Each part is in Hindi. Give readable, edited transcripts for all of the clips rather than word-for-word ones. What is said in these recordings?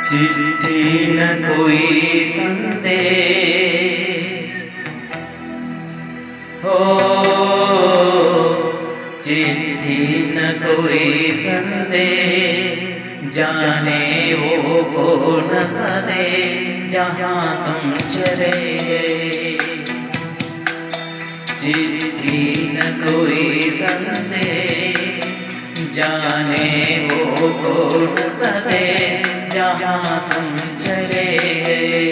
चिट्ठी न कोई संदेश हो, चिट्ठी न कोई संदेश, जाने वो कौन सा देश जहाँ तुम चले गए। चिट्ठी न कोई संदेश, जाने वो कौन सा देश जहाँ तुम चले गए।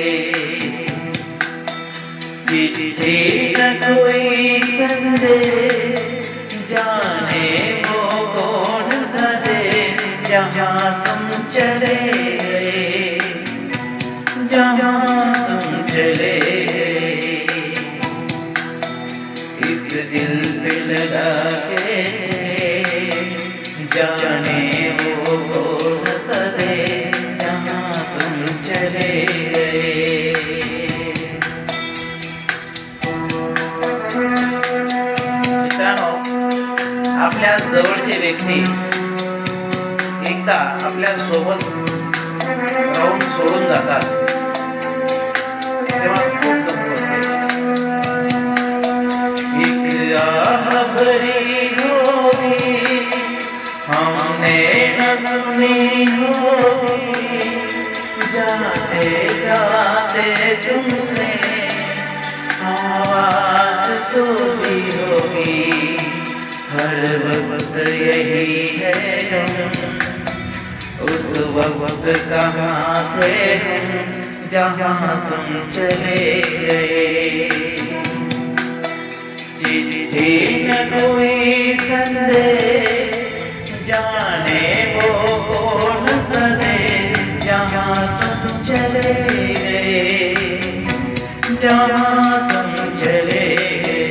चिट्ठी न कोई संदेश, जाने वो कौन सा देश जहाँ तुम चले गए, जहाँ तुम चले गए। इस दिल पे लगा के जाने वो कौन सा देश जहाँ तुम चले गए। मित्रांनो, आपल्या जवळचे व्यक्ती एकदा आपल्या सोबत राहून सोडून जातात तेव्हा खूप दुःख होते। एक आह भरी होगी हमने न सुनी होगी, जाते जाते तुमने आवाज तो दी होगी। हर वक्त यही है गम, उस वक्त कहाँ थे हम जहाँ तुम चले गए। चिट्ठी न कोई संदेश, जाने वो कौन सा देश जहाँ तुम चले गए, जहाँ तुम चले गए।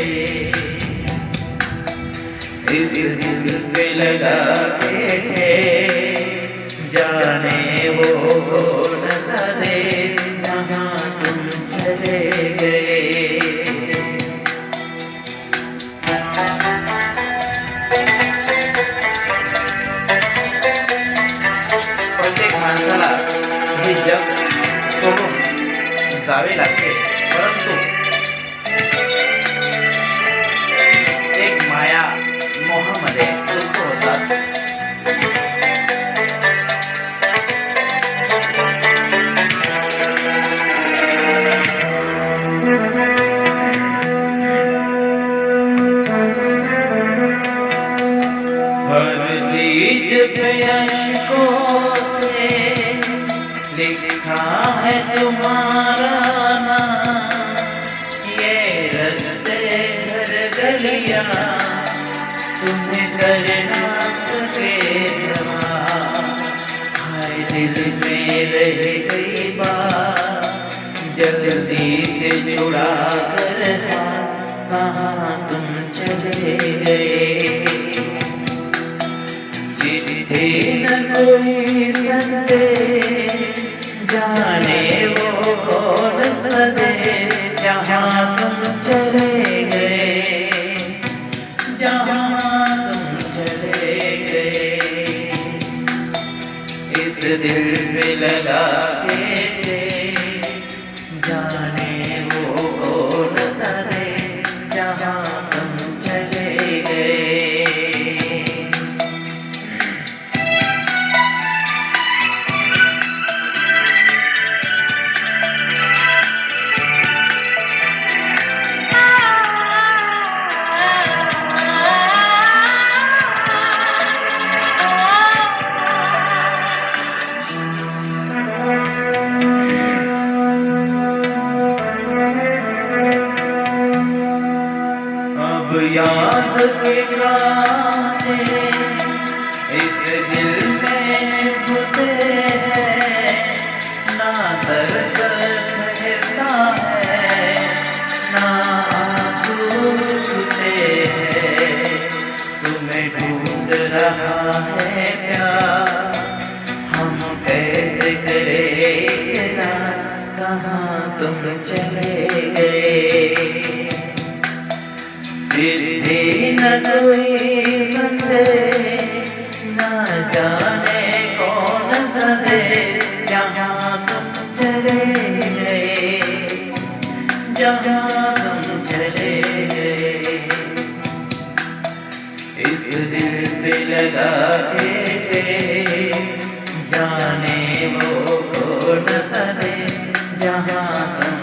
इस दिल पे लगा के जाने वो कौन सा देश जहाँ तुम चले गए। प्रत्येक माणसाला हे जग सोडून जावे लागते, परंतु एक माया मोहामध्ये दुःख होतात। हर चीज पे अश्कों से लिखा है तुम्हारा नाम, ये रस्ते घर गलियां तुम्हें कर ना सके समा। हाय दिल में रह गई बात, जल्दी से छुड़ा कर कहाँ तुम चले गए। चिट्ठी न कोई संदेश, जाने वो कौन सा देश जहाँ तुम चले गए, जहाँ तुम चले गए। इस दिल पे लगा के जाने वो कौन सा देश जहाँ तुम चले गए। अब याद के गाने इस दिल में चुभते हैं, ना दर्द ठहरता है ना आंसू छूते हैं। तुम्हें ढूंढ रहा है प्यार, हम कैसे करें ना, कहाँ तुम चले गए। चिट्ठी न कोई संदेश, न जाने कौन सा देश जहाँ इस दिल पे लगा के जाने वो कौन सा देश जहाँ तुम